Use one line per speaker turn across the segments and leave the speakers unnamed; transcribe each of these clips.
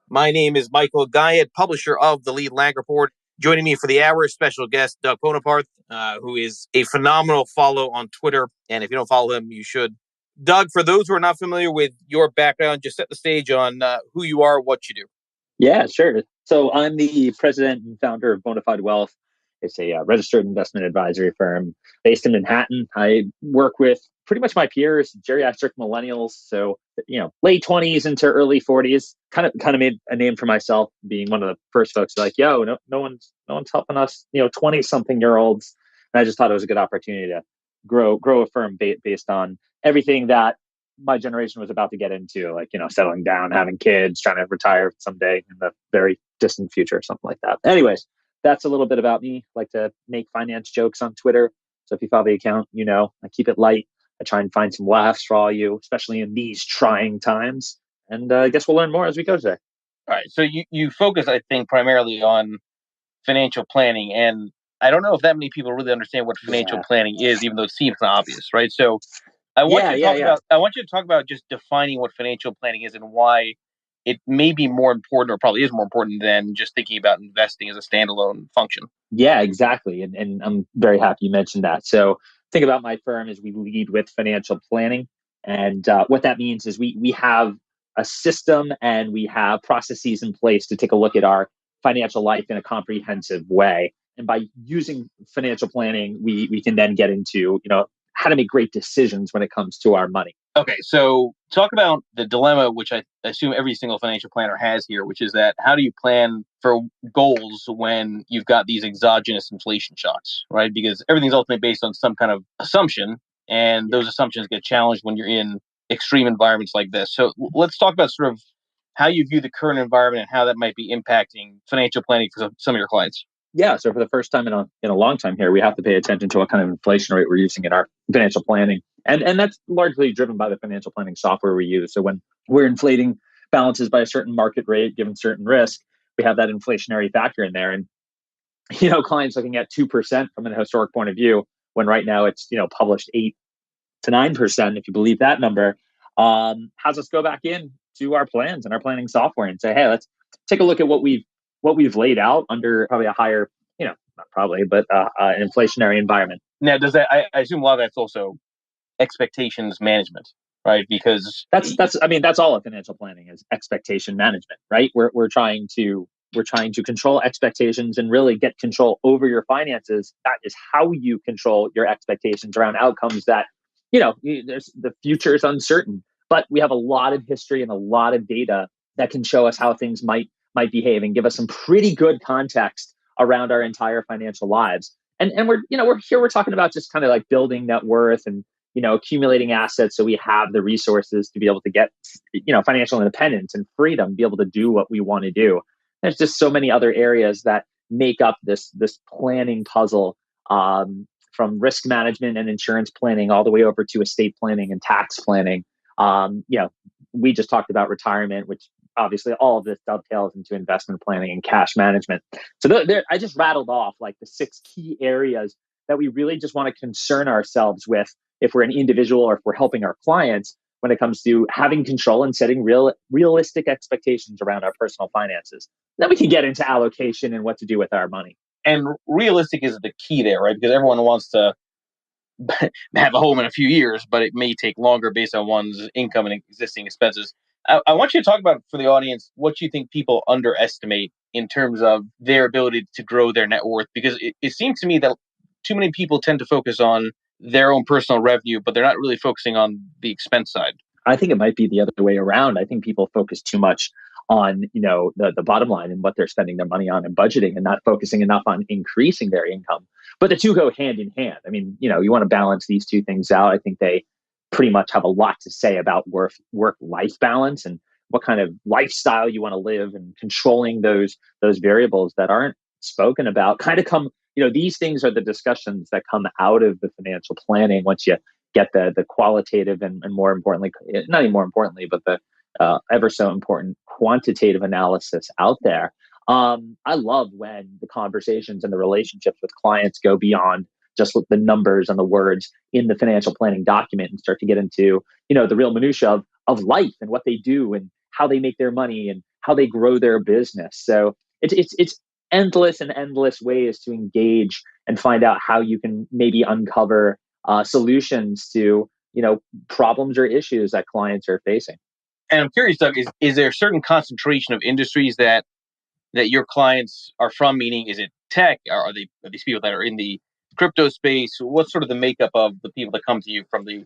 My name is Michael Guyett, publisher of the Lead Lag Report. Joining me for the hour, special guest Doug Boneparth, who is a phenomenal follow on Twitter. And if you don't follow him, you should. Doug, for those who are not familiar with your background, just set the stage on who you are, what you do.
Yeah, sure. So I'm the president and founder of Bonafide Wealth. It's a registered investment advisory firm based in Manhattan. I work with pretty much my peers, geriatric millennials, so late 20s into early 40s. Kind of made a name for myself, being one of the first folks like, yo, no one's helping us, 20 something year olds. And I just thought it was a good opportunity to grow a firm based on everything that my generation was about to get into, like, settling down, having kids, trying to retire someday in the very distant future, something like that. Anyways, that's a little bit about me. I like to make finance jokes on Twitter. So if you follow the account, I keep it light. I try and find some laughs for all you, especially in these trying times. And I guess we'll learn more as we go today.
All right. So you focus, I think, primarily on financial planning. And I don't know if that many people really understand what financial planning is, even though it seems obvious, right? So I want you to talk about just defining what financial planning is and why it may be more important, or probably is more important, than just thinking about investing as a standalone function.
Yeah, exactly. And I'm very happy you mentioned that. So think about my firm as we lead with financial planning. And what that means is we have a system and we have processes in place to take a look at our financial life in a comprehensive way. And by using financial planning, we can then get into, how to make great decisions when it comes to our money.
Okay, so talk about the dilemma, which I assume every single financial planner has here, which is that how do you plan for goals when you've got these exogenous inflation shocks, right? Because everything's ultimately based on some kind of assumption, and those assumptions get challenged when you're in extreme environments like this. So let's talk about sort of how you view the current environment and how that might be impacting financial planning for some of your clients.
Yeah, so for the first time in a long time here, we have to pay attention to what kind of inflation rate we're using in our financial planning. And that's largely driven by the financial planning software we use. So when we're inflating balances by a certain market rate, given certain risk, we have that inflationary factor in there. And, clients looking at 2% from an historic point of view, when right now it's, published 8 to 9%, if you believe that number, has us go back in to our plans and our planning software and say, hey, let's take a look at what we've laid out under probably a higher, not probably, but an inflationary environment.
Now, does that? I assume a lot of that's also expectations management, right? Because
that's all of financial planning is expectation management, right? We're trying to control expectations and really get control over your finances. That is how you control your expectations around outcomes that, there's the future is uncertain, but we have a lot of history and a lot of data that can show us how things might behave and give us some pretty good context around our entire financial lives. And we're talking about just kind of like building net worth and, accumulating assets so we have the resources to be able to get, financial independence and freedom, be able to do what we want to do. There's just so many other areas that make up this planning puzzle, from risk management and insurance planning all the way over to estate planning and tax planning. We just talked about retirement, which obviously all of this dovetails into investment planning and cash management. So I just rattled off like the 6 key areas that we really just want to concern ourselves with if we're an individual or if we're helping our clients when it comes to having control and setting realistic expectations around our personal finances. Then we can get into allocation and what to do with our money.
And realistic is the key there, right? Because everyone wants to have a home in a few years, but it may take longer based on one's income and existing expenses. I want you to talk about, for the audience, what you think people underestimate in terms of their ability to grow their net worth, because it seems to me that too many people tend to focus on their own personal revenue, but they're not really focusing on the expense side.
I think it might be the other way around. I think people focus too much on, the bottom line and what they're spending their money on and budgeting, and not focusing enough on increasing their income. But the two go hand in hand. I mean, you want to balance these two things out. I think they pretty much have a lot to say about work-life balance and what kind of lifestyle you want to live, and controlling those variables that aren't spoken about kind of come, these things are the discussions that come out of the financial planning once you get the qualitative and more importantly, not even more importantly, but the ever so important quantitative analysis out there. I love when the conversations and the relationships with clients go beyond just the numbers and the words in the financial planning document and start to get into, the real minutia of life and what they do and how they make their money and how they grow their business. So it's endless and endless ways to engage and find out how you can maybe uncover solutions to problems or issues that clients are facing.
And I'm curious, Doug, is there a certain concentration of industries that your clients are from? Meaning, is it tech? Are these people that are in the crypto space? What's sort of the makeup of the people that come to you from the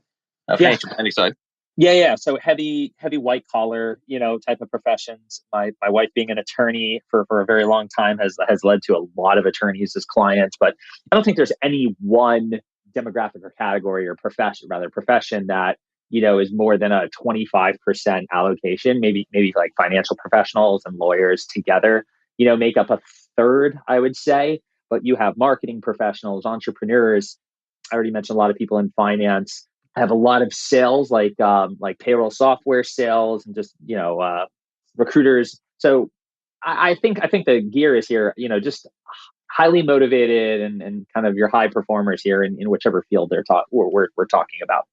Yeah,
financial planning side?
yeah. So heavy white collar, type of professions. My wife being an attorney for a very long time has led to a lot of attorneys as clients. But I don't think there's any one demographic or category or profession that is more than a 25% allocation. Maybe like financial professionals and lawyers together, make up a third, I would say. But you have marketing professionals, entrepreneurs. I already mentioned a lot of people in finance. I have a lot of sales, like payroll software sales, and just recruiters. So I think the gear is here. Just highly motivated and kind of your high performers here in whichever field we're talking about.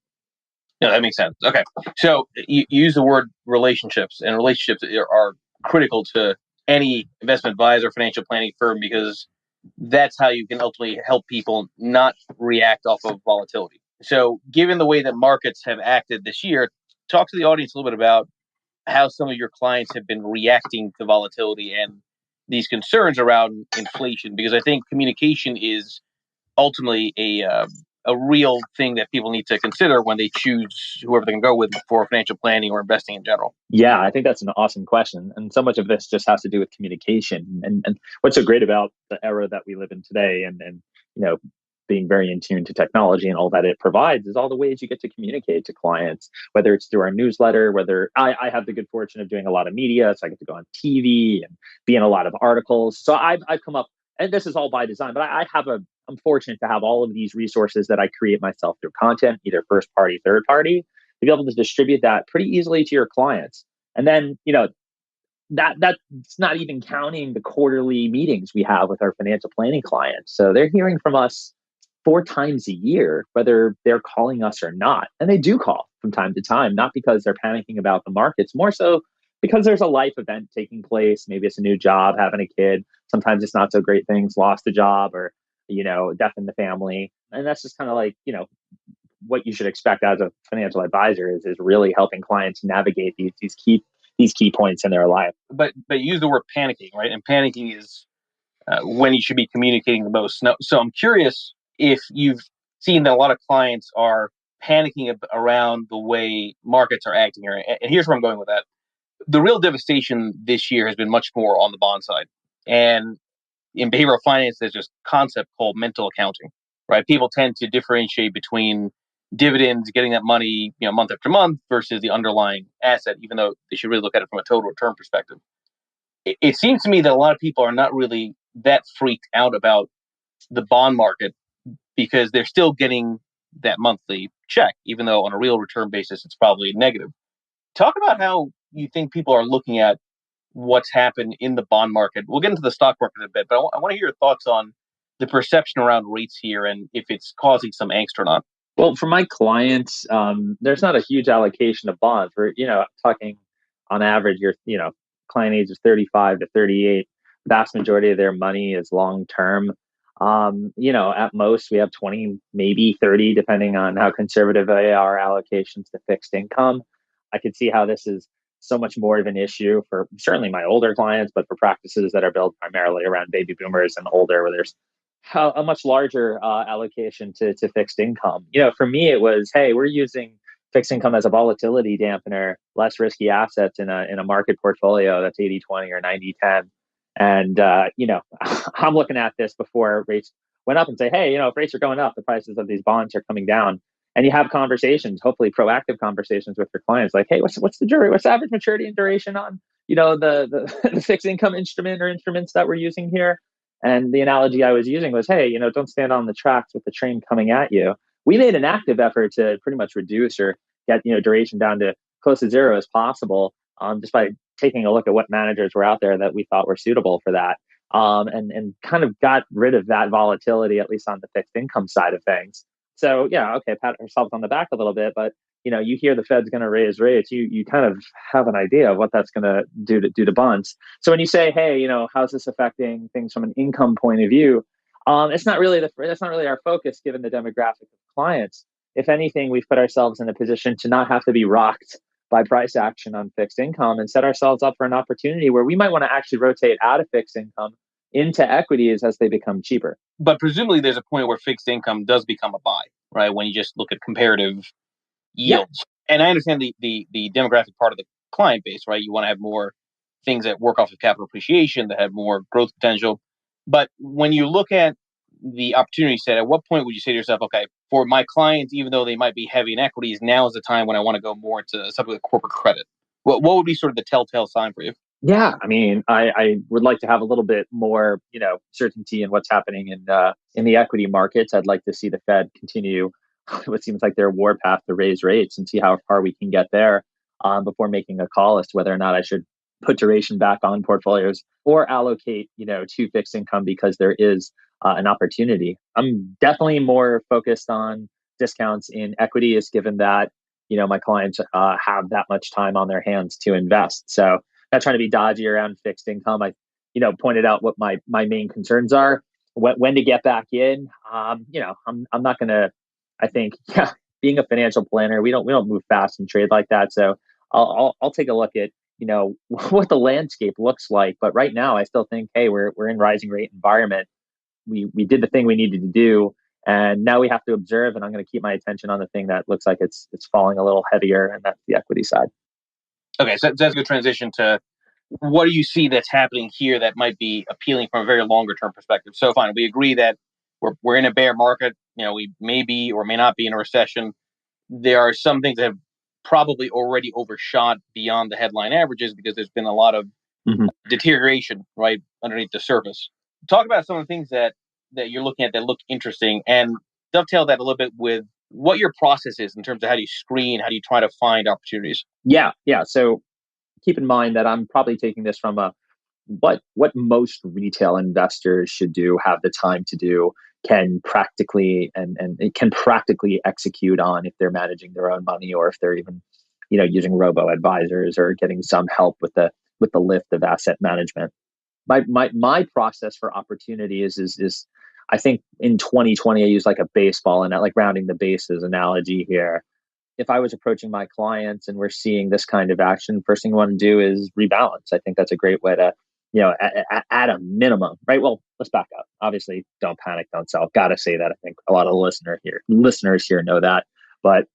No, that makes sense. Okay, so you use the word relationships, and relationships are critical to any investment advisor, financial planning firm, because that's how you can ultimately help people not react off of volatility. So, given the way that markets have acted this year, talk to the audience a little bit about how some of your clients have been reacting to volatility and these concerns around inflation, because I think communication is ultimately a real thing that people need to consider when they choose whoever they can go with for financial planning or investing in general.
Yeah, I think that's an awesome question. And so much of this just has to do with communication. And what's so great about the era that we live in today and being very in tune to technology and all that it provides is all the ways you get to communicate to clients, whether it's through our newsletter, whether I have the good fortune of doing a lot of media. So I get to go on TV and be in a lot of articles. So I've come up, and this is all by design, but I'm fortunate to have all of these resources that I create myself through content, either first party, third party, to be able to distribute that pretty easily to your clients. And then, that's not even counting the quarterly meetings we have with our financial planning clients. So they're hearing from us 4 times a year, whether they're calling us or not. And they do call from time to time, not because they're panicking about the markets, more so because there's a life event taking place. Maybe it's a new job, having a kid. Sometimes it's not so great things, lost a job or, death in the family. And that's just kind of like, what you should expect as a financial advisor is really helping clients navigate these key points in their life.
But use the word panicking, right? And panicking is when you should be communicating the most. So I'm curious if you've seen that a lot of clients are panicking around the way markets are acting here. And here's where I'm going with that. The real devastation this year has been much more on the bond side. And in behavioral finance, there's this concept called mental accounting, right? People tend to differentiate between dividends, getting that money, month after month, versus the underlying asset, even though they should really look at it from a total return perspective. It seems to me that a lot of people are not really that freaked out about the bond market because they're still getting that monthly check, even though on a real return basis, it's probably negative. Talk about how you think people are looking at what's happened in the bond market. We'll get into the stock market in a bit, but I want to hear your thoughts on the perception around rates here and if it's causing some angst or not.
Well, for my clients, there's not a huge allocation of bonds. We're, talking on average, your, client age is 35 to 38. Vast majority of their money is long term. At most we have 20, maybe 30, depending on how conservative they are, allocations to fixed income. I could see how this is so much more of an issue for certainly my older clients, but for practices that are built primarily around baby boomers and older, where there's a much larger allocation to fixed income. For me, it was, hey, we're using fixed income as a volatility dampener, less risky assets in a market portfolio that's 80-20 or 90-10. And, I'm looking at this before rates went up and say, hey, if rates are going up, the prices of these bonds are coming down. And you have conversations, hopefully proactive conversations with your clients, like, hey, what's the average maturity and duration on, the fixed income instrument or instruments that we're using here? And the analogy I was using was, hey, don't stand on the tracks with the train coming at you. We made an active effort to pretty much reduce or get duration down to close to zero as possible, just by taking a look at what managers were out there that we thought were suitable for that, and kind of got rid of that volatility, at least on the fixed income side of things. So yeah, okay, pat ourselves on the back a little bit, but you hear the Fed's going to raise rates, you kind of have an idea of what that's going to do to bonds. So when you say, hey, how's this affecting things from an income point of view? It's not really that's not really our focus given the demographic of clients. If anything, we've put ourselves in a position to not have to be rocked by price action on fixed income and set ourselves up for an opportunity where we might want to actually rotate out of fixed income into equities as they become cheaper.
But presumably there's a point where fixed income does become a buy, right? When you just look at comparative
Yeah.
yields. And I understand the demographic part of the client base, right? You want to have more things that work off of capital appreciation, that have more growth potential. But when you look at the opportunity set, at what point would you say to yourself, okay, for my clients, even though they might be heavy in equities, now is the time when I want to go more into something like corporate credit? What would be sort of the telltale sign for you?
Yeah, I mean, I would like to have a little bit more, certainty in what's happening in the equity markets. I'd like to see the Fed continue what seems like their warpath to raise rates and see how far we can get there before making a call as to whether or not I should put duration back on portfolios or allocate, to fixed income because there is an opportunity. I'm definitely more focused on discounts in equities, given that my clients have that much time on their hands to invest. So not trying to be dodgy around fixed income. I, pointed out what my main concerns are. When to get back in. I'm not gonna. I think yeah, being a financial planner, we don't move fast and trade like that. So I'll take a look at what the landscape looks like. But right now, I still think, hey, we're in rising rate environment. We did the thing we needed to do, and now we have to observe. And I'm going to keep my attention on the thing that looks like it's falling a little heavier, and that's the equity side.
Okay, so that's a good transition to what do you see that's happening here that might be appealing from a very longer term perspective? So fine, we agree that we're in a bear market. We may be or may not be in a recession. There are some things that have probably already overshot beyond the headline averages because there's been a lot of
Mm-hmm.
deterioration right underneath the surface. Talk about some of the things that you're looking at that look interesting, and dovetail that a little bit with what your process is in terms of how do you screen, how do you try to find opportunities.
Yeah, yeah. So keep in mind that I'm probably taking this from a what most retail investors should do, have the time to do, can practically and it can practically execute on if they're managing their own money or if they're even using robo advisors or getting some help with the lift of asset management. My process for opportunity is I think in 2020 I use like a baseball and like rounding the bases analogy here. If I was approaching my clients and we're seeing this kind of action, first thing I want to do is rebalance. I think that's a great way to, at a minimum, right? Well, let's back up. Obviously, don't panic, don't sell. Got to say that. I think a lot of listeners here know that. But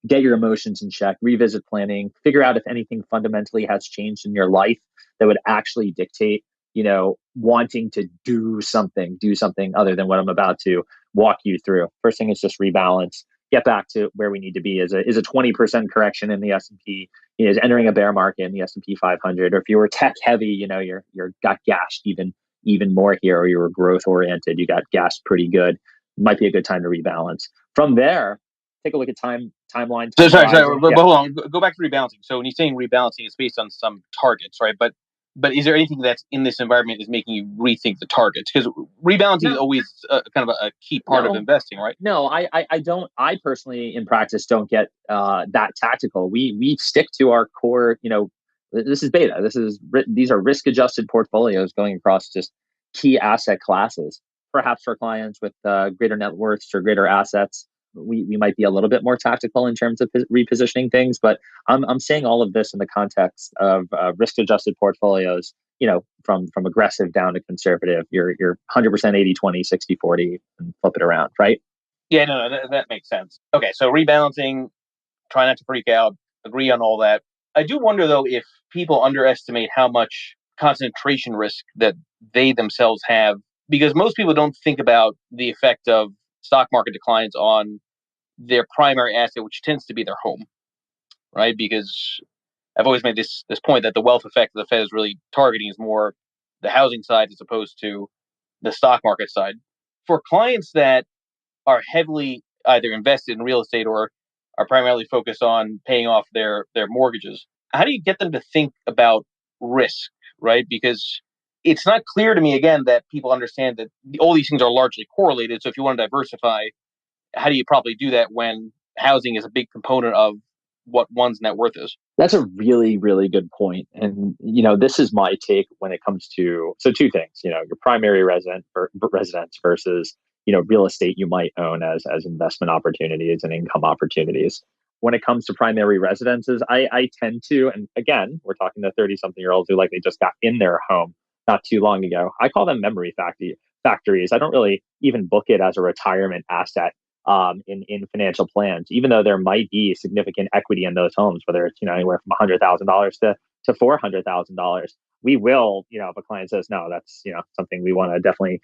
get your emotions in check, revisit planning, figure out if anything fundamentally has changed in your life that would actually dictate, wanting to do something other than what I'm about to walk you through. First thing is just rebalance, get back to where we need to be. Is a 20% correction in the S&P, is entering a bear market in the S&P 500, or if you were tech heavy, you're got gashed even more here, or you were growth oriented, you got gashed pretty good. Might be a good time to rebalance. From there, take a look at timeline,
So
time
sorry,
horizon.
but
Yeah.
hold on. Go back to rebalancing. So when you're saying rebalancing, it's based on some targets, right? But is there anything that's in this environment is making you rethink the targets? Because rebalancing is
No,
always kind of a key part of
no,
investing, right?
no. I don't. I personally, in practice, don't get that tactical. We stick to our core. This is beta. These are risk adjusted portfolios going across just key asset classes. Perhaps for clients with greater net worths or greater assets, we might be a little bit more tactical in terms of repositioning things. But I'm saying all of this in the context of risk adjusted portfolios. From aggressive down to conservative. You're 100% 80/20, 60/40, and flip it around, right?
Yeah, no, that makes sense. Okay, so rebalancing, try not to freak out, agree on all that. I do wonder though if people underestimate how much concentration risk that they themselves have, because most people don't think about the effect of stock market declines on their primary asset, which tends to be their home, right? Because I've always made this point that the wealth effect that the Fed is really targeting is more the housing side as opposed to the stock market side. For clients that are heavily either invested in real estate or are primarily focused on paying off their mortgages, how do you get them to think about risk, right? Because it's not clear to me again that people understand that all these things are largely correlated. So if you want to diversify, how do you probably do that when housing is a big component of what one's net worth is.
That's a really, really good point. And, this is my take when it comes to, so two things, your primary residence versus, real estate you might own as investment opportunities and income opportunities. When it comes to primary residences, I tend to, and again, we're talking to 30 something year olds who likely just got in their home not too long ago. I call them memory factories. I don't really even book it as a retirement asset in financial plans, even though there might be significant equity in those homes, whether it's anywhere from $100,000 to $400,000. We will, if a client says no, that's something we want to definitely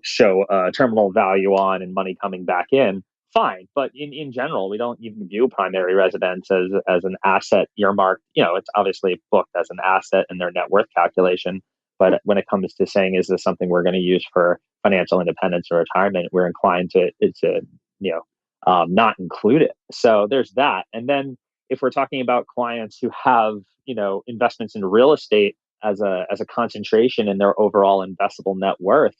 show terminal value on and money coming back in. Fine, but in general, we don't even view primary residence as an asset earmarked. It's obviously booked as an asset in their net worth calculation. But when it comes to saying, is this something we're going to use for financial independence or retirement, we're inclined to not include it. So there's that. And then if we're talking about clients who have investments in real estate as a concentration in their overall investable net worth,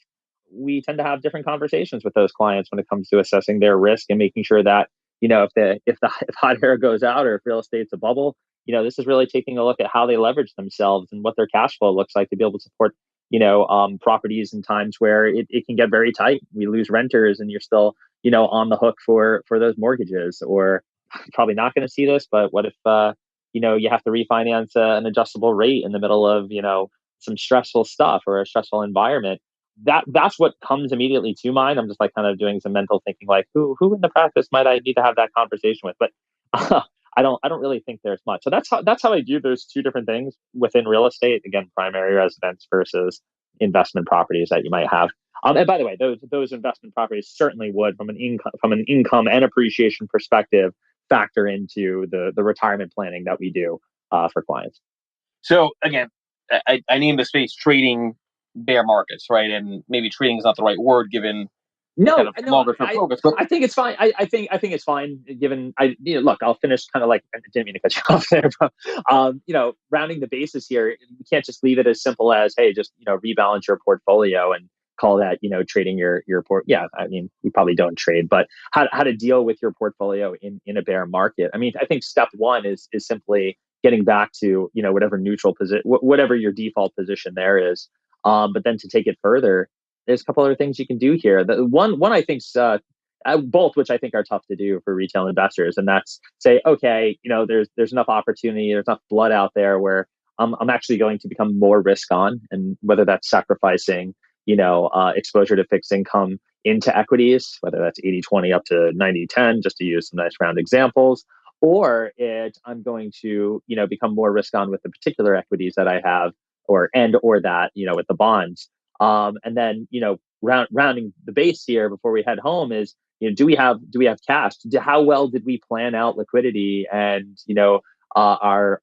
we tend to have different conversations with those clients when it comes to assessing their risk and making sure that if hot air goes out or if real estate's a bubble, this is really taking a look at how they leverage themselves and what their cash flow looks like to be able to support properties in times where it can get very tight. We lose renters and you're still, on the hook for those mortgages. Or probably not going to see this, but what if, you have to refinance an adjustable rate in the middle of, some stressful stuff or a stressful environment? That's what comes immediately to mind. I'm just like kind of doing some mental thinking, like who in the practice might I need to have that conversation with? But I don't really think there's much. So that's how I view those two different things within real estate. Again, primary residence versus investment properties that you might have. And by the way, those investment properties certainly would, from an income and appreciation perspective, factor into the retirement planning that we do for clients.
So again, I named the space trading bear markets, right? And maybe trading is not the right word given the kind
No,
of
no,
longer term focus, but
I think it's fine. I think it's fine given look, I'll finish kind of like, I didn't mean to cut you off there, but rounding the bases here, you can't just leave it as simple as, hey, just rebalance your portfolio and call that trading your port. Yeah, I mean, we probably don't trade, but how to deal with your portfolio in a bear market. I mean, I think step one is simply getting back to whatever neutral position, whatever your default position there is. But then to take it further, there's a couple other things you can do here. The one I think both, which I think are tough to do for retail investors, and that's say, okay, there's enough opportunity, there's enough blood out there where I'm actually going to become more risk on, and whether that's sacrificing exposure to fixed income into equities, whether that's 80-20 up to 90-10, just to use some nice round examples, or I'm going to become more risk on with the particular equities that I have, or that with the bonds. And then, rounding the base here before we head home is, do we have cash? How well did we plan out liquidity and, our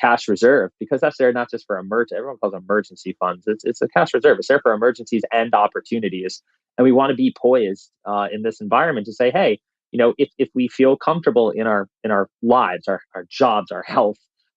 cash reserve? Because that's there not just for everyone calls them emergency funds. It's a cash reserve. It's there for emergencies and opportunities. And we want to be poised in this environment to say, hey, if we feel comfortable in our lives, our jobs, our health,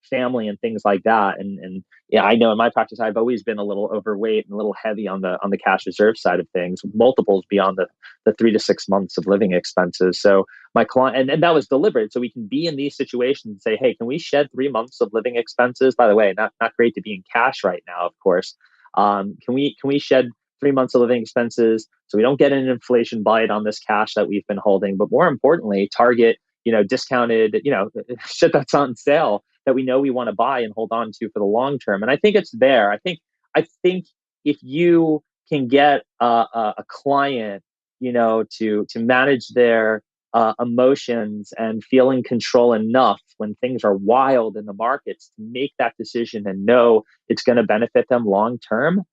family, and things like that, and yeah, I know in my practice I've always been a little overweight and a little heavy on the cash reserve side of things, multiples beyond the 3 to 6 months of living expenses. So my client, and that was deliberate, so we can be in these situations and say, hey, can we shed 3 months of living expenses? By the way, not great to be in cash right now, of course. Can we shed 3 months of living expenses so we don't get an inflation bite on this cash that we've been holding, but more importantly, target discounted shit that's on sale that we know we want to buy and hold on to for the long term. And I think it's there. I think if you can get a client, to manage their emotions and feel in control enough when things are wild in the markets to make that decision and know it's going to benefit them long term,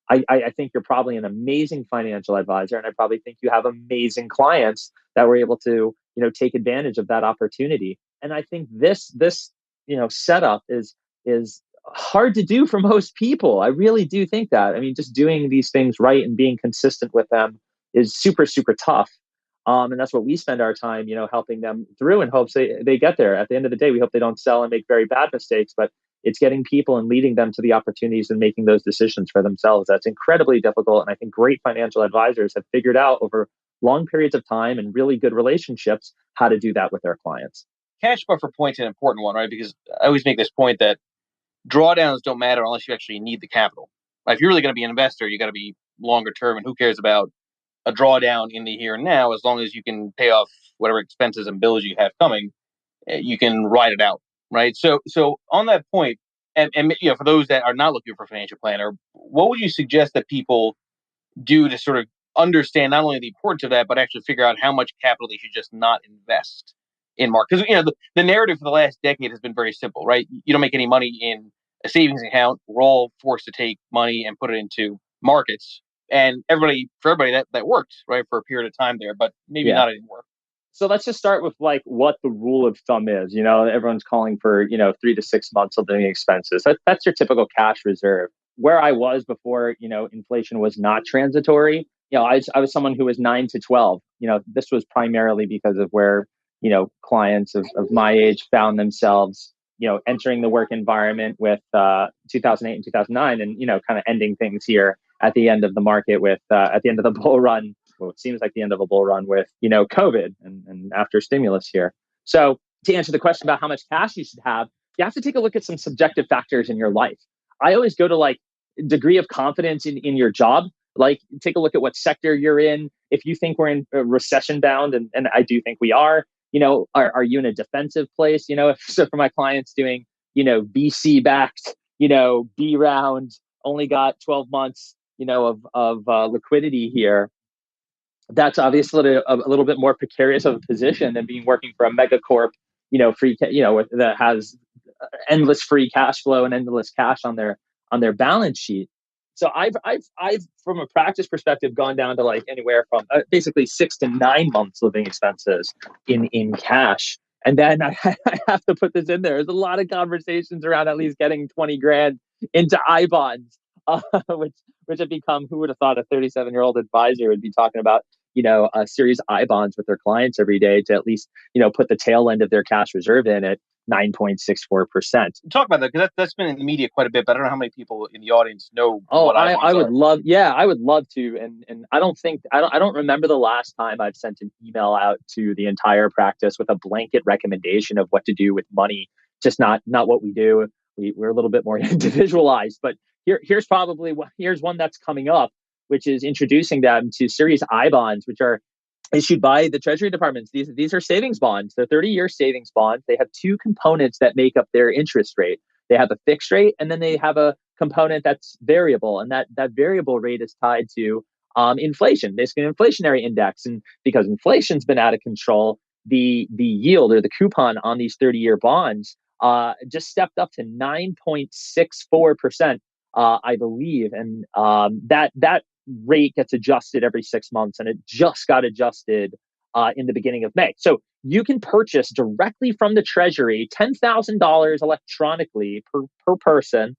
I think you're probably an amazing financial advisor, and I probably think you have amazing clients that were able to, take advantage of that opportunity. And I think this setup is hard to do for most people. I really do think that. I mean, just doing these things right and being consistent with them is super, super tough. And that's what we spend our time, helping them through in hopes they get there. At the end of the day, we hope they don't sell and make very bad mistakes, but it's getting people and leading them to the opportunities and making those decisions for themselves. That's incredibly difficult. And I think great financial advisors have figured out over long periods of time and really good relationships how to do that with their clients.
Cash buffer point's an important one, right? Because I always make this point that drawdowns don't matter unless you actually need the capital. If you're really going to be an investor, you got to be longer term, and who cares about a drawdown in the here and now as long as you can pay off whatever expenses and bills you have coming, you can ride it out, right? So on that point, and for those that are not looking for a financial planner, what would you suggest that people do to sort of understand not only the importance of that, but actually figure out how much capital they should just not invest in market? Because the narrative for the last decade has been very simple, right? You don't make any money in a savings account. We're all forced to take money and put it into markets, and for everybody that worked right for a period of time there, but maybe
Yeah.
not anymore.
So let's just start with like what the rule of thumb is. Everyone's calling for 3 to 6 months of living expenses. That's your typical cash reserve. Where I was before, inflation was not transitory. I was someone who was 9 to 12. This was primarily because of where clients of my age found themselves. Entering the work environment with 2008 and 2009, and kind of ending things here at the end of the market with at the end of the bull run, well, it seems like the end of a bull run with, COVID and after stimulus here. So to answer the question about how much cash you should have, you have to take a look at some subjective factors in your life. I always go to like degree of confidence in your job. Like take a look at what sector you're in. If you think we're in a recession bound, and I do think we are, are you in a defensive place? So for my clients doing, VC backed, B round, only got 12 months, of liquidity here, that's obviously a little bit more precarious of a position than being working for a megacorp, that has endless free cash flow and endless cash on their balance sheet. So I've from a practice perspective gone down to like anywhere from basically 6 to 9 months living expenses in cash. And then I have to put this in there. There's a lot of conversations around at least getting 20 grand into I bonds, which have become, who would have thought a 37-year-old advisor would be talking about, a series I bonds with their clients every day to at least, put the tail end of their cash reserve in at 9.64%.
Talk about that because that's been in the media quite a bit, but I don't know how many people in the audience know
Oh,
what I
I
bonds
would
are.
love, yeah, I would love to. And I don't remember the last time I've sent an email out to the entire practice with a blanket recommendation of what to do with money. Just not what we do. We're a little bit more individualized, but here's one that's coming up, which is introducing them to Series I bonds, which are issued by the Treasury departments. These are savings bonds. They're 30-year savings bonds. They have two components that make up their interest rate. They have a fixed rate, and then they have a component that's variable, and that variable rate is tied to inflation, basically an inflationary index. And because inflation's been out of control, the yield or the coupon on these 30-year bonds just stepped up to 9.64%, I believe, and that rate gets adjusted every 6 months, and it just got adjusted in the beginning of May. So you can purchase directly from the Treasury $10,000 electronically per person,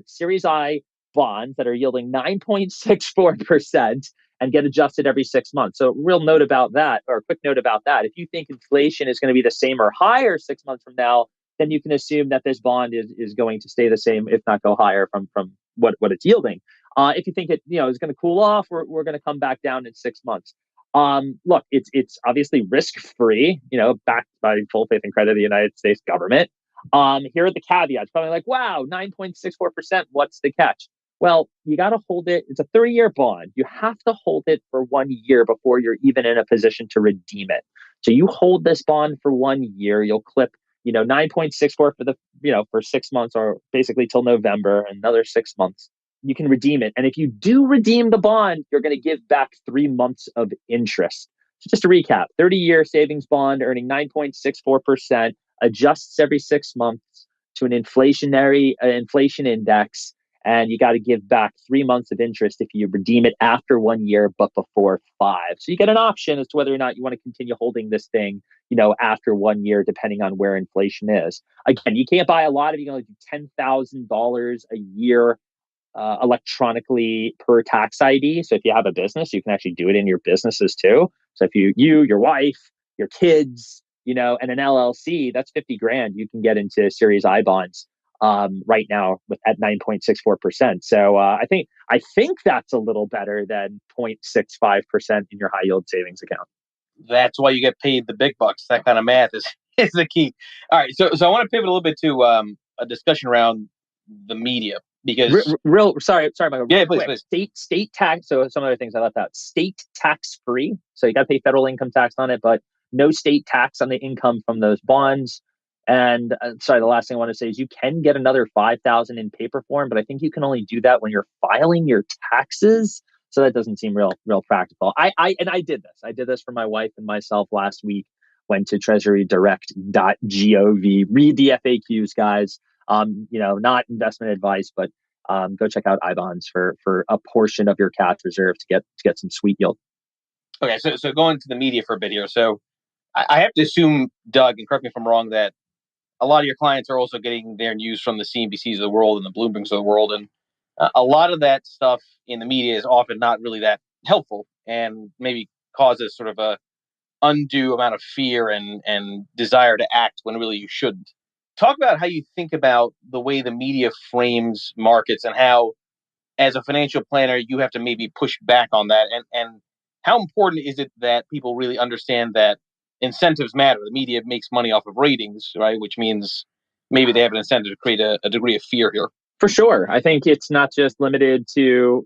Series I bonds that are yielding 9.64% and get adjusted every 6 months. So, real note about that, or a quick note about that. If you think inflation is going to be the same or higher 6 months from now, then you can assume that this bond is going to stay the same, if not go higher from what it's yielding. If you think it is going to cool off, we're going to come back down in 6 months. Look, it's obviously risk free, backed by full faith and credit of the United States government. Here are the caveats. Probably like, wow, 9.64%. What's the catch? Well, you got to hold it. It's a 30-year bond. You have to hold it for 1 year before you're even in a position to redeem it. So you hold this bond for 1 year. You'll clip, 9.64 for for 6 months, or basically till November, another 6 months. You can redeem it. And if you do redeem the bond, you're going to give back 3 months of interest. So just to recap, 30-year savings bond earning 9.64%, adjusts every 6 months to an inflation index, and you got to give back 3 months of interest if you redeem it after 1 year, but before 5. So you get an option as to whether or not you want to continue holding this thing, after 1 year, depending on where inflation is. Again, you can't buy a lot of, you can only do $10,000 a year electronically per tax ID. So if you have a business, you can actually do it in your businesses too. So if your wife, your kids, and an LLC, that's 50 grand. You can get into Series I bonds right now at 9.64%. So I think that's a little better than 0.65% in your high yield savings account.
That's why you get paid the big bucks. That kind of math is is the key. All right, so I want to pivot a little bit to a discussion around the media because
Sorry, Michael,
yeah,
real
please,
quick.
please.
State tax. So some other things I left out. State tax free. So you got to pay federal income tax on it, but no state tax on the income from those bonds. And sorry, the last thing I want to say is you can get another 5,000 in paper form, but I think you can only do that when you're filing your taxes. So that doesn't seem real practical. I did this. I did this for my wife and myself last week. Went to treasurydirect.gov. Read the FAQs, guys. Not investment advice, but go check out iBonds for a portion of your cash reserve to get some sweet yield.
Okay, so going to the media for a bit here. So I have to assume, Doug, and correct me if I'm wrong, that a lot of your clients are also getting their news from the CNBCs of the world and the Bloombergs of the world, and a lot of that stuff in the media is often not really that helpful, and maybe causes sort of a undue amount of fear and desire to act when really you shouldn't. Talk about how you think about the way the media frames markets and how, as a financial planner, you have to maybe push back on that. And how important is it that people really understand that incentives matter? The media makes money off of ratings, right? Which means maybe they have an incentive to create a degree of fear here.
For sure. I think it's not just limited to,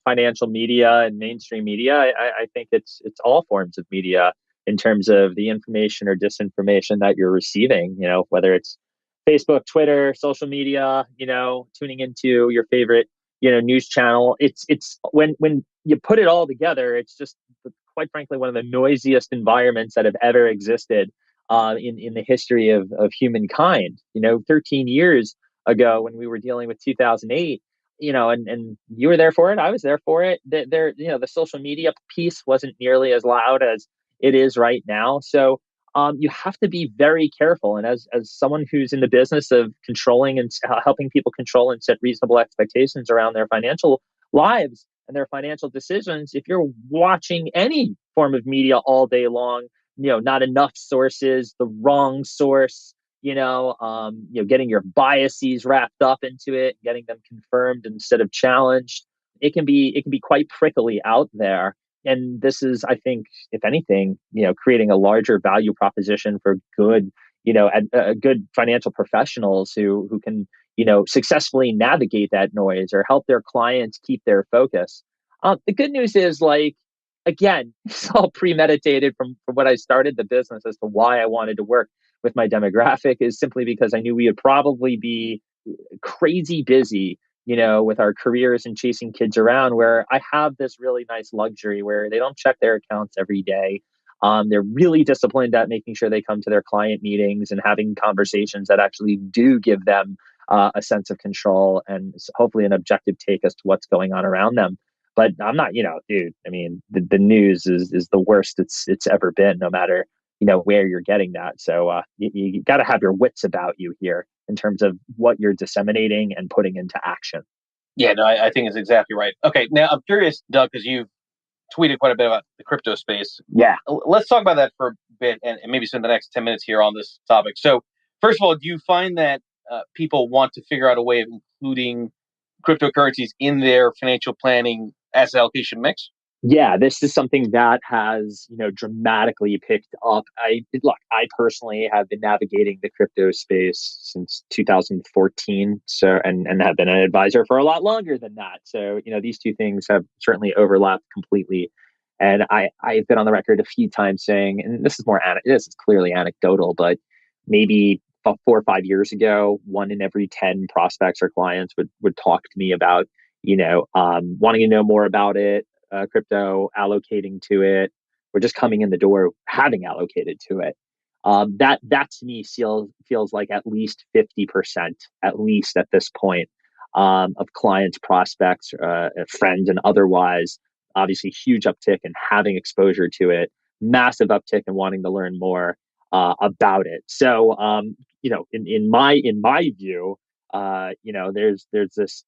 financial media and mainstream media. I think it's all forms of media in terms of the information or disinformation that you're receiving, whether it's Facebook, Twitter, social media, tuning into your favorite, news channel. It's when you put it all together, it's just quite frankly one of the noisiest environments that have ever existed in the history of humankind. 13 years ago when we were dealing with 2008, and you were there for it, I was there for it. The social media piece wasn't nearly as loud as it is right now. So you have to be very careful. And as someone who's in the business of controlling and helping people control and set reasonable expectations around their financial lives and their financial decisions, if you're watching any form of media all day long, not enough sources, the wrong source, getting your biases wrapped up into it, getting them confirmed instead of challenged. It can be quite prickly out there. And this is, I think, if anything, creating a larger value proposition for good, good financial professionals who can, successfully navigate that noise or help their clients keep their focus. The good news is, like, again, it's all premeditated from what I started the business as to why I wanted to work with my demographic is simply because I knew we would probably be crazy busy, with our careers and chasing kids around, where I have this really nice luxury where they don't check their accounts every day. They're really disciplined at making sure they come to their client meetings and having conversations that actually do give them a sense of control and hopefully an objective take as to what's going on around them. But I'm not, dude. I mean, the news is the worst it's ever been, no matter where you're getting that. So you got to have your wits about you here in terms of what you're disseminating and putting into action.
Yeah, no, I think it's exactly right. Okay, now I'm curious, Doug, because you've tweeted quite a bit about the crypto space.
Yeah.
Let's talk about that for a bit and maybe spend the next 10 minutes here on this topic. So, first of all, do you find that people want to figure out a way of including cryptocurrencies in their financial planning asset allocation mix?
Yeah, this is something that has, dramatically picked up. I personally have been navigating the crypto space since 2014, so and have been an advisor for a lot longer than that. So, these two things have certainly overlapped completely. And I've been on the record a few times saying, and this is clearly anecdotal, but maybe about 4 or 5 years ago, 1 in every 10 prospects or clients would talk to me about, wanting to know more about it, crypto, allocating to it, or just coming in the door having allocated to it. That to me feels like at least 50%, at least at this point, of clients, prospects, friends, and otherwise. Obviously, huge uptick in having exposure to it, massive uptick in wanting to learn more about it. So, in my view, there's this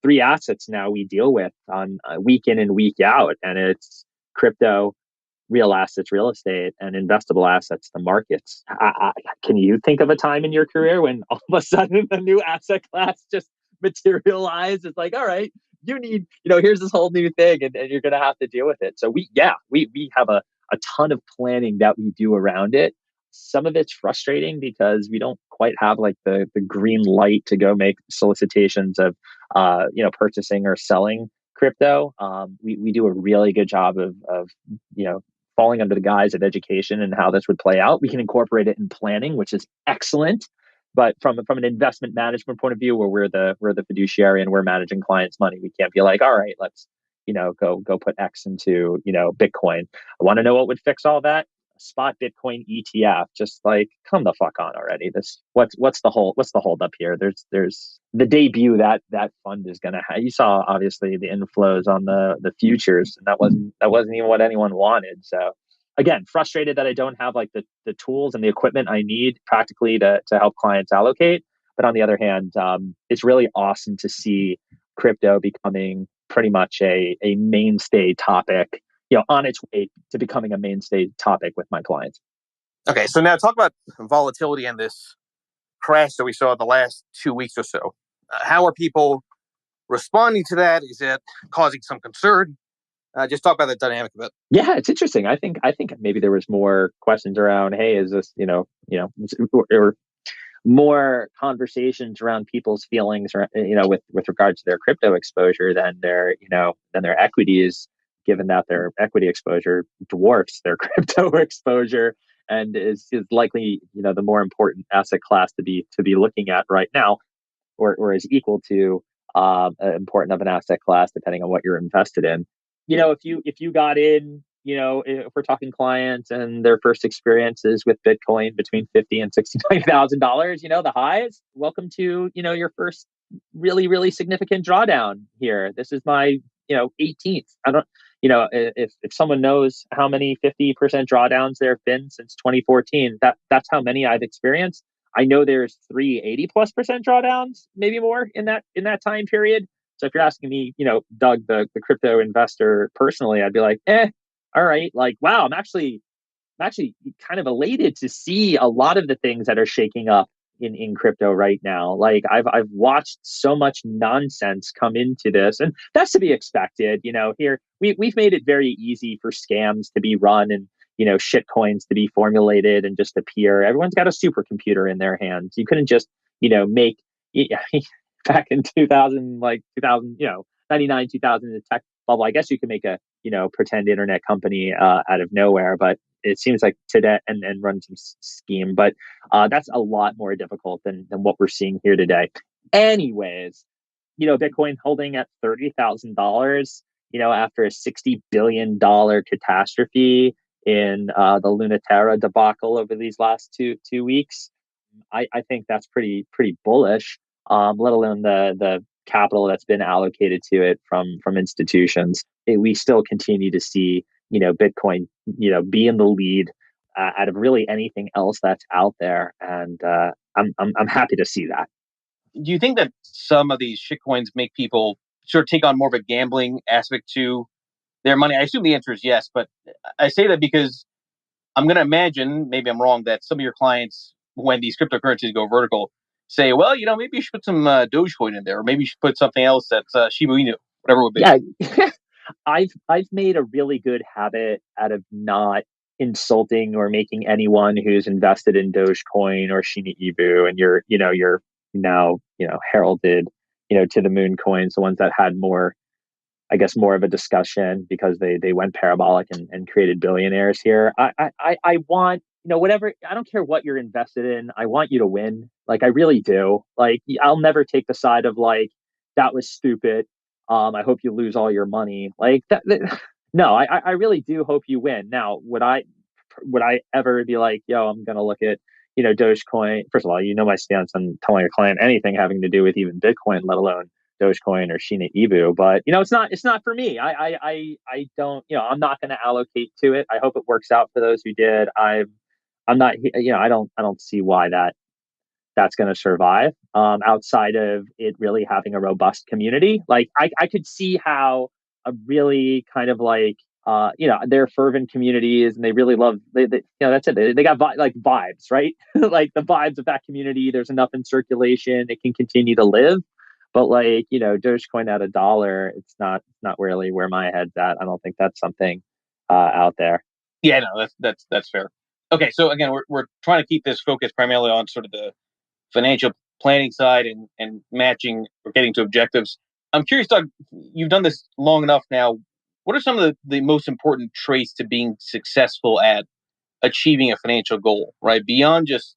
three assets now we deal with on week in and week out, and it's crypto, real assets, real estate, and investable assets, the markets. Can you think of a time in your career when all of a sudden a new asset class just materialized? It's like, all right, you need, here's this whole new thing, and you're going to have to deal with it. So we have a a ton of planning that we do around it. Some of it's frustrating because we don't quite have like the green light to go make solicitations of purchasing or selling crypto. We do a really good job of you know falling under the guise of education and how this would play out. We can incorporate it in planning, which is excellent. But from an investment management point of view, where we're the fiduciary and we're managing clients' money, we can't be like, all right, let's go put X into Bitcoin. I want to know what would fix all that. Spot Bitcoin ETF. Just like, come the fuck on already. This what's the hold up here? There's the debut that fund is gonna have. You saw obviously the inflows on the futures, and that wasn't even what anyone wanted. So again, frustrated that I don't have like the tools and the equipment I need practically to help clients allocate. But on the other hand, it's really awesome to see crypto becoming pretty much a mainstay topic, on its way to becoming a mainstay topic with my clients.
Okay, so now talk about volatility and this crash that we saw the last 2 weeks or so. How are people responding to that? Is it causing some concern? Just talk about that dynamic a bit.
Yeah, it's interesting. I think maybe there was more questions around, hey, is this, or more conversations around people's feelings, with regard to their crypto exposure than their equities, given that their equity exposure dwarfs their crypto exposure and is likely, the more important asset class to be looking at right now, or is equal to important of an asset class depending on what you're invested in. If you got in, if we're talking clients and their first experiences with Bitcoin between $50,000 and $69,000, the highs, welcome to, your first really, really significant drawdown here. This is my, 18th. I don't, if someone knows how many 50% drawdowns there have been since 2014, that's how many I've experienced. I know there's 380+% drawdowns, maybe more in that time period. So if you're asking me, Doug, the crypto investor personally, I'd be like, all right, like, wow, I'm actually kind of elated to see a lot of the things that are shaking up in crypto right now. Like I've watched so much nonsense come into this, and that's to be expected. Here we've made it very easy for scams to be run and shit coins to be formulated and just appear. Everyone's got a supercomputer in their hands. You couldn't just make back in 2000, like 2000, 99, 2000, the tech bubble. I guess you could make a pretend internet company out of nowhere, but it seems like today and run some scheme, but that's a lot more difficult than what we're seeing here today. Anyways, Bitcoin holding at $30,000, after a $60 billion catastrophe in the Lunaterra debacle over these last two weeks. I think that's pretty bullish. Let alone the capital that's been allocated to it from institutions. We still continue to see Bitcoin be in the lead out of really anything else that's out there, and I'm happy to see that.
Do you think that some of these shitcoins make people sort of take on more of a gambling aspect to their money? I assume the answer is yes, but I say that because I'm going to imagine, maybe I'm wrong, that some of your clients, when these cryptocurrencies go vertical, say, well, maybe you should put some Dogecoin in there, or maybe you should put something else that's Shiba Inu, whatever it would be.
Yeah, I've made a really good habit out of not insulting or making anyone who's invested in Dogecoin or Shiba Inu, and you're now heralded to the moon coins, the ones that had more, I guess, more of a discussion because they went parabolic and created billionaires here. I want, whatever, I don't care what you're invested in. I want you to win. Like, I really do. Like, I'll never take the side of like, that was stupid. I hope you lose all your money. Like that no, I really do hope you win. Now, would I ever be like, yo, I'm going to look at, Dogecoin. First of all, my stance on telling a client anything having to do with even Bitcoin, let alone Dogecoin or Shiba Inu. But it's not for me. I don't. I'm not going to allocate to it. I hope it works out for those who did. I'm not. I don't see why that's going to survive outside of it really having a robust community. Like I could see how a really kind of like they're fervent communities and they really love that's it. They got like vibes, right? Like the vibes of that community. There's enough in circulation. It can continue to live. But like Dogecoin at $1, it's not really where my head's at. I don't think that's something out there.
Yeah, no, that's fair. Okay, so again, we're trying to keep this focused primarily on sort of the financial planning side and matching or getting to objectives. I'm curious, Doug, you've done this long enough now. What are some of the most important traits to being successful at achieving a financial goal, right? Beyond just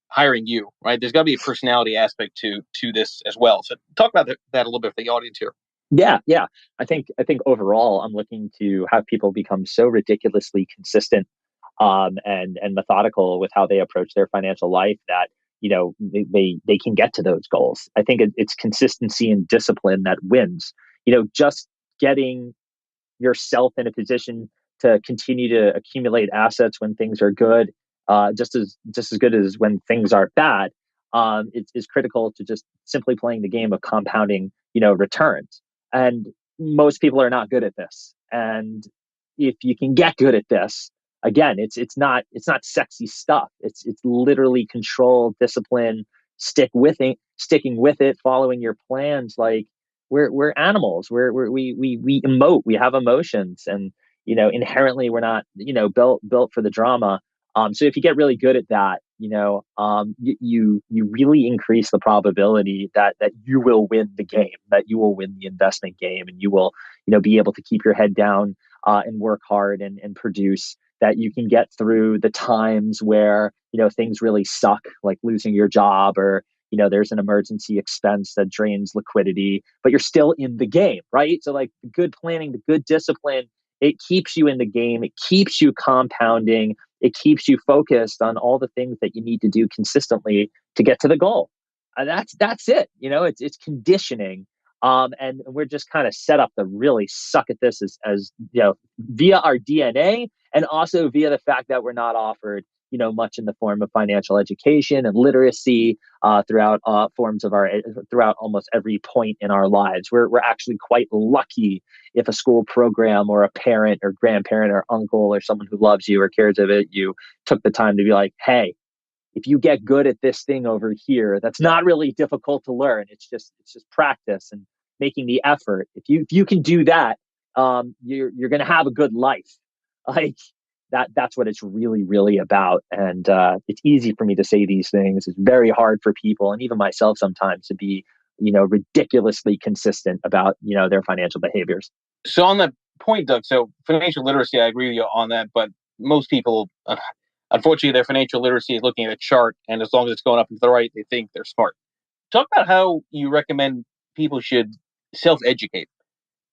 hiring you, right? There's got to be a personality aspect to this as well. So talk about that a little bit for the audience here.
Yeah. I think overall, I'm looking to have people become so ridiculously consistent, and methodical with how they approach their financial life that they can get to those goals. I think it's consistency and discipline that wins. Just getting yourself in a position to continue to accumulate assets when things are good, just as good as when things are bad. It's critical to just simply playing the game of compounding, returns. And most people are not good at this. And if you can get good at this, again, it's not sexy stuff. It's literally control, discipline, sticking with it, following your plans. Like we're animals. We emote. We have emotions, and inherently we're not built for the drama. So if you get really good at that, you really increase the probability that you will win the game, that you will win the investment game, and you will be able to keep your head down, and work hard and produce. That you can get through the times where things really suck, like losing your job, or there's an emergency expense that drains liquidity, but you're still in the game, right? So like the good planning, the good discipline, it keeps you in the game. It keeps you compounding. It keeps you focused on all the things that you need to do consistently to get to the goal. That's it. It's conditioning. And we're just kind of set up to really suck at this as via our DNA, and also via the fact that we're not offered much in the form of financial education and literacy, throughout throughout almost every point in our lives. We're actually quite lucky if a school program or a parent or grandparent or uncle or someone who loves you or cares about you took the time to be like, hey, if you get good at this thing over here, that's not really difficult to learn. It's just practice and making the effort. If you can do that, you're going to have a good life. Like that's what it's really about. And it's easy for me to say these things. It's very hard for people, and even myself sometimes, to be ridiculously consistent about their financial behaviors.
So on that point, Doug, so financial literacy, I agree with you on that, but most people, unfortunately, their financial literacy is looking at a chart, and as long as it's going up and to the right, they think they're smart. Talk about how you recommend people should self-educate,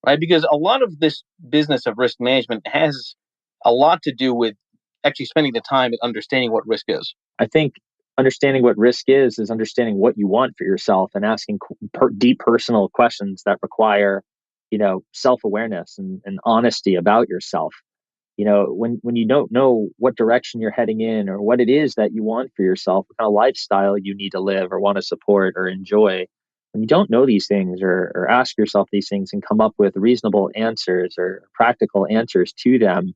right? Because a lot of this business of risk management has a lot to do with actually spending the time and understanding what risk is.
I think understanding what risk is understanding what you want for yourself, and asking deep personal questions that require, self-awareness and honesty about yourself. When you don't know what direction you're heading in, or what it is that you want for yourself, what kind of lifestyle you need to live or want to support or enjoy, when you don't know these things, or ask yourself these things and come up with reasonable answers or practical answers to them,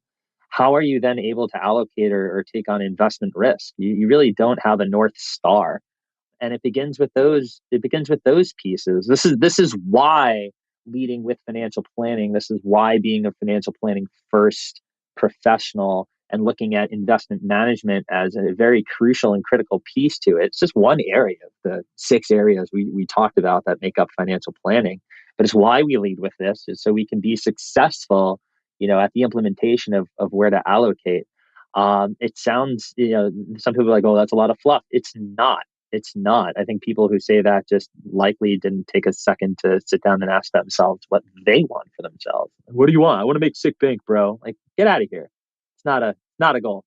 how are you then able to allocate or take on investment risk? You really don't have a North Star. And it begins with those pieces. This is why leading with financial planning. This is why being a financial planning first professional and looking at investment management as a very crucial and critical piece to it. It's just one area of the 6 areas we talked about that make up financial planning. But it's why we lead with this, is so we can be successful, at the implementation of where to allocate. It sounds, some people are like, oh, that's a lot of fluff. It's not. It's not. I think people who say that just likely didn't take a second to sit down and ask themselves what they want for themselves. What do you want? I want to make sick bank, bro. Like, get out of here. It's not a goal.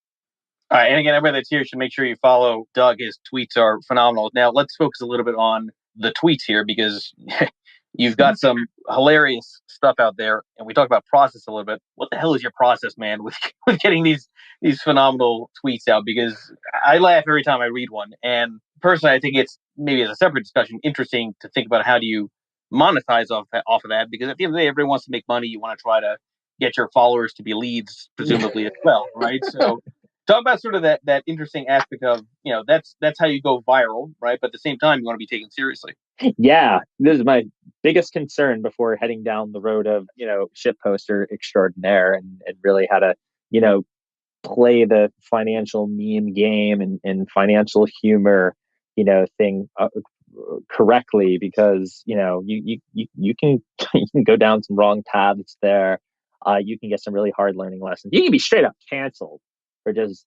All right, and again, everybody that's here should make sure you follow Doug. His tweets are phenomenal. Now, let's focus a little bit on the tweets here, because you've got some hilarious stuff out there, and we talked about process a little bit. What the hell is your process, man, with with getting these phenomenal tweets out? Because I laugh every time I read one, and personally, I think it's, maybe as a separate discussion, interesting to think about how do you monetize off of that. Because at the end of the day, everybody wants to make money. You want to try to get your followers to be leads, presumably as well, right? So talk about sort of that interesting aspect of, that's how you go viral, right? But at the same time, you want to be taken seriously.
Yeah, this is my biggest concern before heading down the road of shit poster extraordinaire, and really how to you know play the financial meme game and financial humor, thing correctly, because you can you can go down some wrong paths there. You can get some really hard learning lessons. You can be straight up canceled for just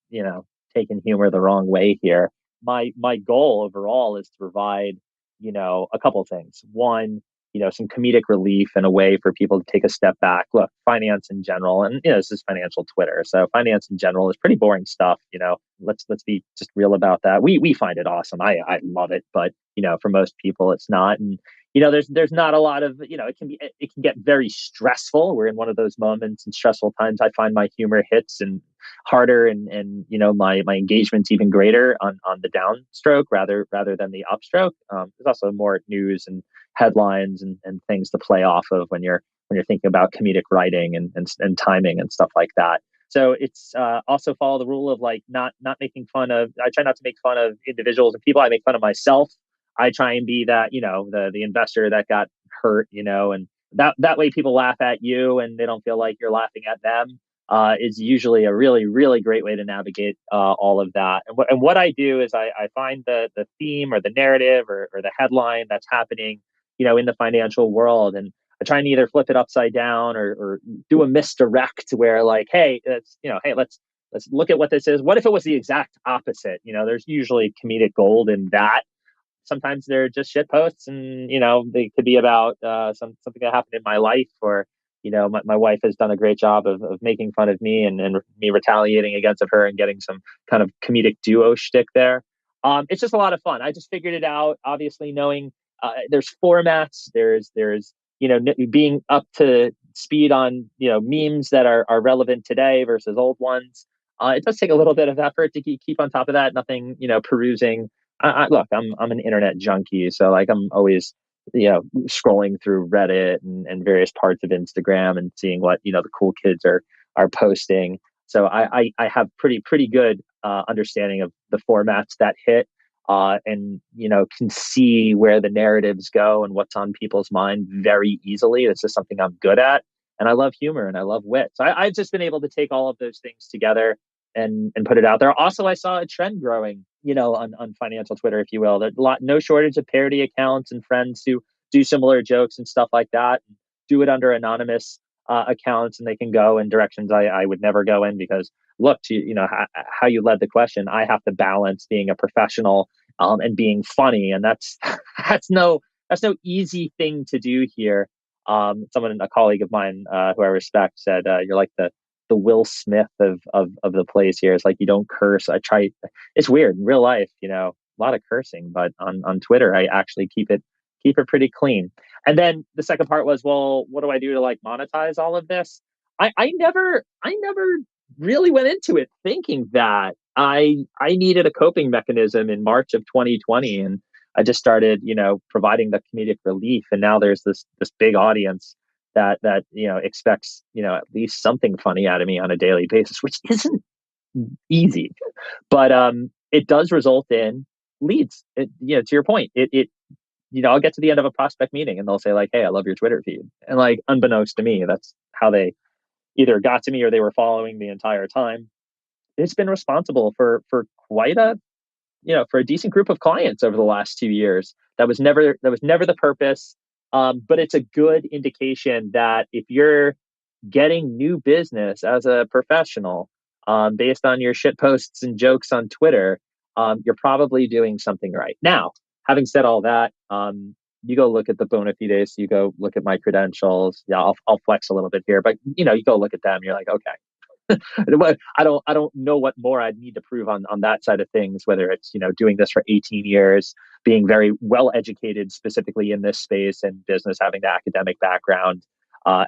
taking humor the wrong way here. My goal overall is to provide a couple of things. One, some comedic relief and a way for people to take a step back. Look, finance in general, and this is financial Twitter, so finance in general is pretty boring stuff. Let's be just real about that. We find it awesome. I love it, but for most people, it's not. And there's not a lot of it can get very stressful. We're in one of those moments and stressful times. I find my humor hits and harder, and my engagement's even greater on the downstroke rather than the upstroke. There's also more news and headlines and things to play off of when you're thinking about comedic writing and timing and stuff like that. So it's also follow the rule of like not making fun of. I try not to make fun of individuals and people. I make fun of myself. I try and be that the investor that got hurt, and that way people laugh at you and they don't feel like you're laughing at them. Is usually a really, really great way to navigate all of that. And what I do is I find the theme or the narrative or the headline that's happening, in the financial world, and I try and either flip it upside down or do a misdirect where like, hey, let's look at what this is. What if it was the exact opposite? There's usually comedic gold in that. Sometimes they're just shit posts, and they could be about something that happened in my life, or my wife has done a great job of making fun of me and me retaliating against her and getting some kind of comedic duo shtick there. It's just a lot of fun. I just figured it out, obviously knowing there's formats, there's being up to speed on memes that are relevant today versus old ones. It does take a little bit of effort to keep on top of that. Nothing perusing. Look, I'm an internet junkie, so like I'm always scrolling through Reddit and various parts of Instagram and seeing what the cool kids are posting. So I have pretty good understanding of the formats that hit, and can see where the narratives go and what's on people's mind very easily. It's just something I'm good at, and I love humor and I love wit. So I've just been able to take all of those things together and put it out there. Also, I saw a trend growing, on financial Twitter, if you will. There's no shortage of parody accounts and friends who do similar jokes and stuff like that. Do it under anonymous accounts, and they can go in directions I would never go in, because look, to how you led the question, I have to balance being a professional and being funny, and that's that's no easy thing to do here. A colleague of mine who I respect said, "You're like the Will Smith of the place here. It's like you don't curse." I try. It's weird in real life, a lot of cursing, but on Twitter, I actually keep it pretty clean. And then the second part was, well, what do I do to like monetize all of this? I never really went into it thinking that I needed a coping mechanism in March of 2020, and I just started, providing the comedic relief, and now there's this big audience that expects at least something funny out of me on a daily basis, which isn't easy, but it does result in leads. To your point, I'll get to the end of a prospect meeting and they'll say like, "Hey, I love your Twitter feed," and like unbeknownst to me, that's how they either got to me or they were following the entire time. It's been responsible for quite a for a decent group of clients over the last 2 years. That was never the purpose. But it's a good indication that if you're getting new business as a professional based on your shit posts and jokes on Twitter, you're probably doing something right. Now, having said all that, you go look at the bona fides, you go look at my credentials. Yeah, I'll flex a little bit here, but you go look at them. You're like, okay. I don't know what more I'd need to prove on that side of things, whether it's, doing this for 18 years, being very well educated specifically in this space and business, having the academic background,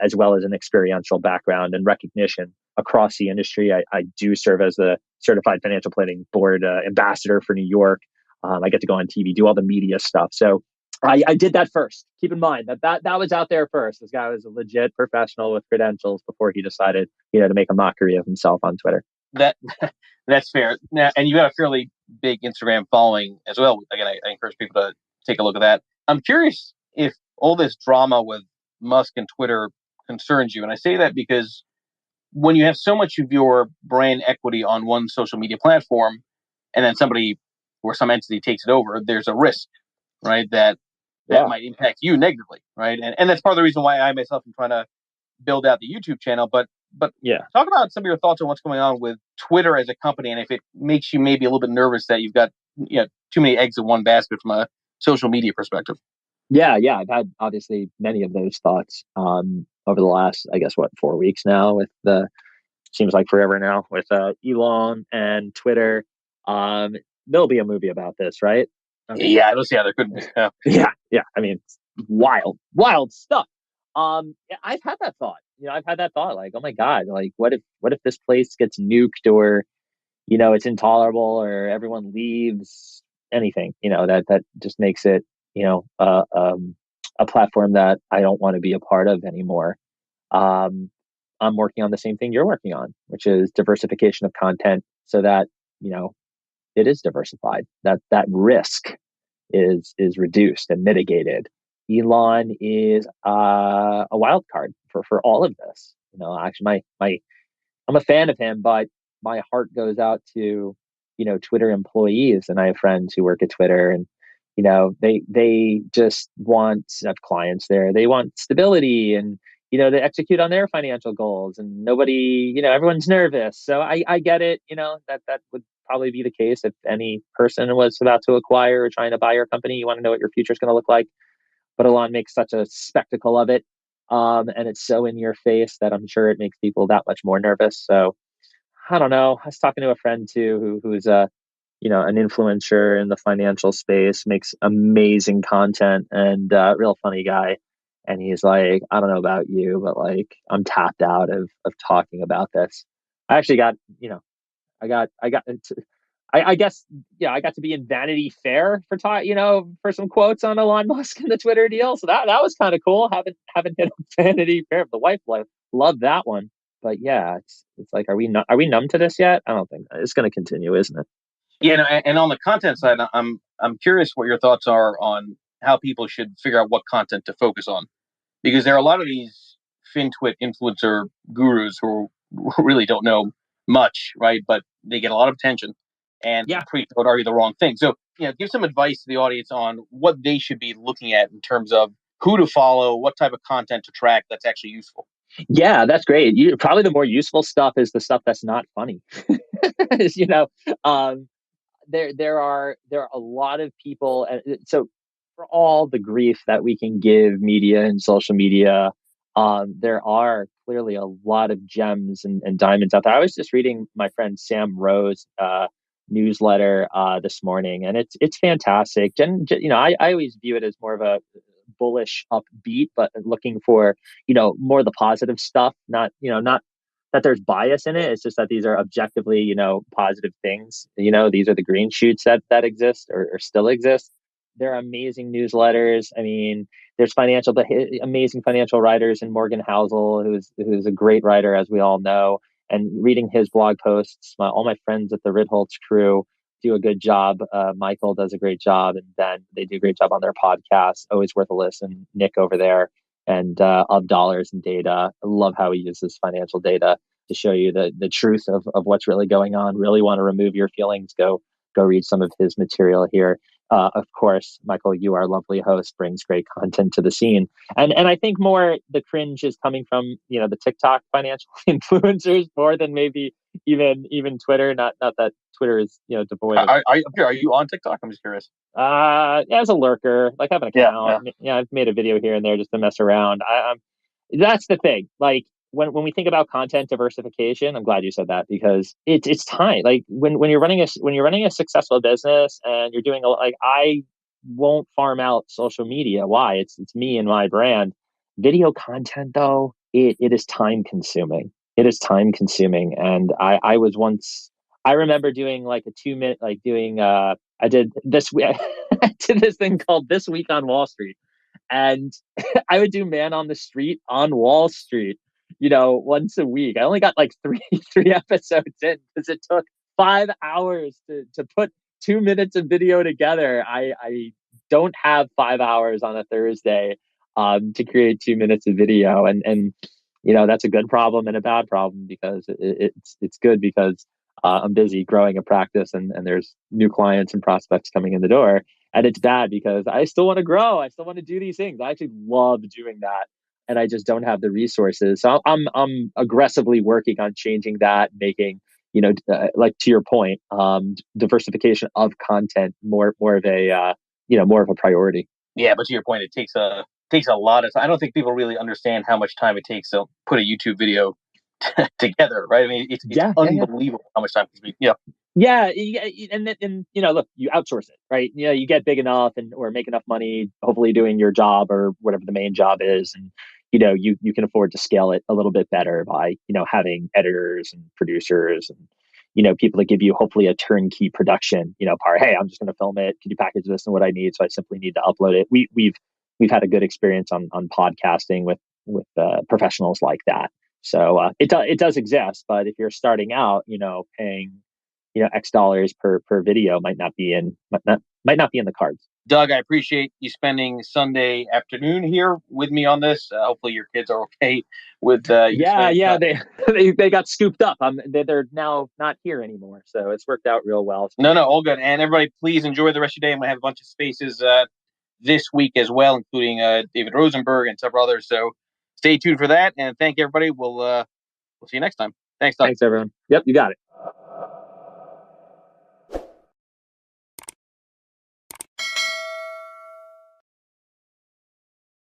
as well as an experiential background and recognition across the industry. I do serve as the Certified Financial Planning Board ambassador for New York. I get to go on TV, do all the media stuff. So I did that first. Keep in mind that was out there first. This guy was a legit professional with credentials before he decided, to make a mockery of himself on Twitter.
That's fair. Now, and you got a fairly big Instagram following as well. Again, I encourage people to take a look at that. I'm curious if all this drama with Musk and Twitter concerns you, and I say that because when you have so much of your brand equity on one social media platform, and then somebody or some entity takes it over, there's a risk, right? That
Yeah.
might impact you negatively, right? And that's part of the reason why I myself am trying to build out the YouTube channel. But
Yeah.
talk about some of your thoughts on what's going on with Twitter as a company, and if it makes you maybe a little bit nervous that you've got too many eggs in one basket from a social media perspective.
Yeah. I've had obviously many of those thoughts over the last, I guess, 4 weeks now with the seems like forever now with Elon and Twitter. Um, there'll be a movie about this, right? Okay.
Yeah, I don't see how there couldn't be. Yeah.
Yeah. I mean, it's wild stuff. I've had that thought. I've had that thought. Like, oh my god, like, what if this place gets nuked, or it's intolerable, or everyone leaves? Anything, that just makes it, a platform that I don't want to be a part of anymore. Um, I'm working on the same thing you're working on, which is diversification of content, so that you know it is diversified. That risk is reduced and mitigated. Elon is a wild card for all of this. Actually, my I'm a fan of him, but my heart goes out to Twitter employees, and I have friends who work at Twitter, and they just want clients there. They want stability, and they execute on their financial goals, and nobody, everyone's nervous. So I get it. That would probably be the case if any person was about to acquire or trying to buy your company. You want to know what your future is going to look like, but Elon makes such a spectacle of it. And it's so in your face that I'm sure it makes people that much more nervous. So I don't know. I was talking to a friend too, who's an influencer in the financial space, makes amazing content, and real funny guy. And he's like, I don't know about you, but like, I'm tapped out of talking about this. I actually got, I guess, yeah, I got to be in Vanity Fair for some quotes on Elon Musk and the Twitter deal. So that was kind of cool. Haven't hit Vanity Fair. The wife loved that one. But yeah, it's like, are we numb to this yet? I don't think it's going to continue, isn't it?
Yeah, no, and on the content side, I'm curious what your thoughts are on how people should figure out what content to focus on, because there are a lot of these FinTwit influencer gurus who really don't know much, right? But they get a lot of attention and
Yeah.
preach what argue the wrong thing. So, give some advice to the audience on what they should be looking at in terms of who to follow, what type of content to track that's actually useful.
Yeah, that's great. Probably the more useful stuff is the stuff that's not funny. you know, um, there are a lot of people, so for all the grief that we can give media and social media, there are clearly a lot of gems and diamonds out there. I was just reading my friend Sam Rowe's newsletter this morning, and it's fantastic. I always view it as more of a bullish upbeat, but looking for more of the positive stuff, not that there's bias in it. It's just that these are objectively, positive things. These are the green shoots that exist, or still exist. They're amazing newsletters. I mean, there's amazing financial writers in Morgan Housel, who's a great writer, as we all know. And reading his blog posts, all my friends at the Ritholtz crew do a good job. Michael does a great job, and Ben, they do a great job on their podcast. Always worth a listen. Nick over there, and of dollars and data. I love how he uses financial data to show you the truth of what's really going on. Really want to remove your feelings, go read some of his material here. Of course, Michael, you, our lovely host, brings great content to the scene. And I think more the cringe is coming from the TikTok financial influencers more than maybe even Twitter. Not that Twitter is devoid of.
Are you on TikTok? I'm just curious.
Yeah, as a lurker, like, I have an account. Yeah, I've made a video here and there just to mess around. That's the thing. Like, when we think about content diversification, I'm glad you said that, because it's time. Like, when you're running a successful business and you're doing like, I won't farm out social media. Why? It's me and my brand. Video content, though, it is time consuming. It is time consuming, and I was once. I remember doing like a 2 minute, like doing. I did this. I did this thing called This Week on Wall Street, and I would do Man on the Street on Wall Street, once a week. I only got like three episodes in because it took 5 hours to put 2 minutes of video together. I don't have 5 hours on a Thursday to create 2 minutes of video, and That's a good problem and a bad problem, because it's good because I'm busy growing a practice, and there's new clients and prospects coming in the door. And it's bad because I still want to grow. I still want to do these things. I actually love doing that, and I just don't have the resources. So I'm aggressively working on changing that, making, like to your point, diversification of content more of a more of a priority.
Yeah, but to your point, it takes a lot of time. I don't think people really understand how much time it takes to put a YouTube video together, right? I mean, it's
Yeah.
unbelievable how much time it takes. Yeah.
Yeah, and look, you outsource it, right? You get big enough and or make enough money, hopefully doing your job or whatever the main job is, and you can afford to scale it a little bit better by having editors and producers and people that give you hopefully a turnkey production. Part, hey, I'm just going to film it. Can you package this and what I need? So I simply need to upload it. We've had a good experience on podcasting with professionals like that. So it does exist, but if you're starting out, paying X dollars per video might not be in the cards.
Doug, I appreciate you spending Sunday afternoon here with me on this. Hopefully your kids are okay with you spending
Yeah,
time.
they got scooped up. They're now not here anymore, so it's worked out real well.
No, all good. And everybody, please enjoy the rest of your day. I'm gonna have a bunch of spaces this week as well, including David Rosenberg and several others. So stay tuned for that. And thank everybody. We'll see you next time. Thanks, Doug.
Thanks, everyone. Yep, you got it.